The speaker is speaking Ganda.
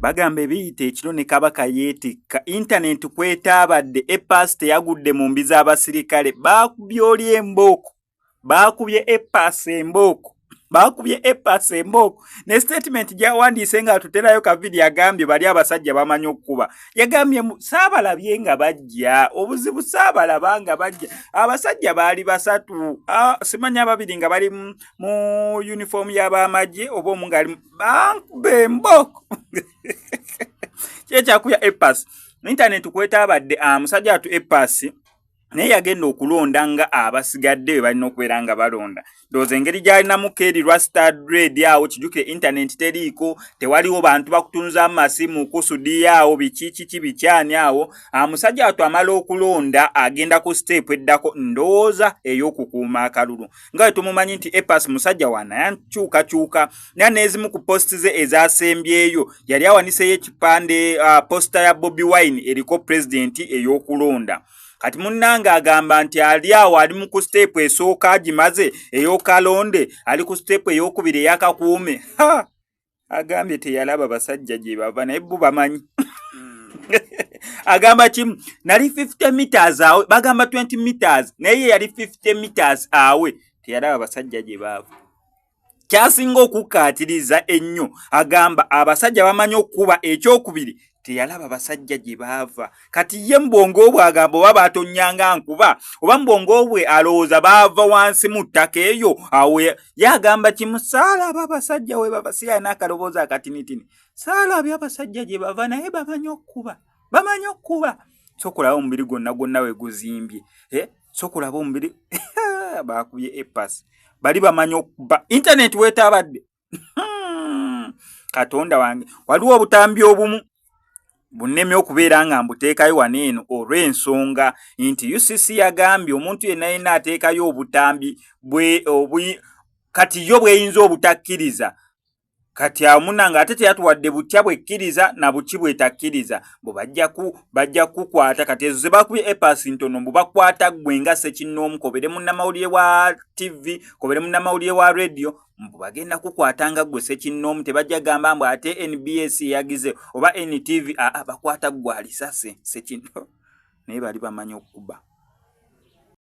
bagamba ebiyita ekiro ne kabaka yeetikka internet kwetaabadde epaasi teyagudde mu mbi z'abasirikale baakubye oli embooko baakubye epaasi embooko ne statement gyawandiise nga tuterayo kavidi yagambye bali abasajja bamanyi okukuba yagambye saabalabye nga bajja obuzibu saabalaba nga bajja abasajja baali basatu simanya ababiri nga bali mu uniform y'abamagye oba omu ngaali bankube embooko kyekyakuya epaasi internet kwetaabadde musajja atu epaasi naye yagenda okulonda nga abasigadde we balina okubeera nga balonda ndowooza engeri gy'alinamu keeri rwastadred awo kijjukire internet teriiko tewaliwo bantu bakutunza amasimu kusudi awo biki bikyani awo musajja atu amala okulonda agenda ku step eddako ndowooza ey'okukuuma akalulu nga tumumanyi nti epas musajja wanayankyukakyuka naye n'ezimu ku posti ze ezasembyeyo yali awaniseyo ekipande posta ya Bobi Wine eriko pulezidenti ey'okulonda kati munnanga agamba nti ali awo ali mu ku step esooka agimaze ey'okalonde ali ku step ey'okubiri ey'akakuume agambye teyalaba basajja gye bava naye bo bamanyi agamba kimu nali 50 meters awe bagamba 20 meters naye yali 50 meters awe teyalaba basajja gye bava kyasinga okukkaatiriza ennyo agamba abasajja bamanyi okuba ekyokubiri teyalaba basajja gye bava kati ye mbongo bwe agamba oba batonyanga nkuba oba mbongo bwe alowooza bava wansi mu ttaka eyo awe yagamba kimu saalaba basajja we bava si alina akaloboozi akatinitini saalabya abasajja gye bava naye bamanyi okuba sokulaba omubiri gwonna we guzimbye sokulaba omubiri bakubye epas bali bamanyi okuba internet weetaabadde katonda wange waliwo obutambi obumu bunnemye okubeera nga mbuteekayo waneeno olw'ensonga nti UCC yagambye omuntu yenna ateekayo obutambi kati yo bweyinza obutakkiriza kati amunanga ate teyatuwadde butya bwekkiriza na buki bwetakkiriza bajja kukwata kati ezo ze bakubye epasi ntono mbubakwata gwe nga Ssekinnoomu kobere munnamawulire wa TV kobere munnamawulire wa radio bagenda kukwatanga gwe Ssekinnoomu tebajja gamba mbu ate NBS yagize oba NTV bakwata gwe alisase Ssekinnoomu naye bali bamanyi okuba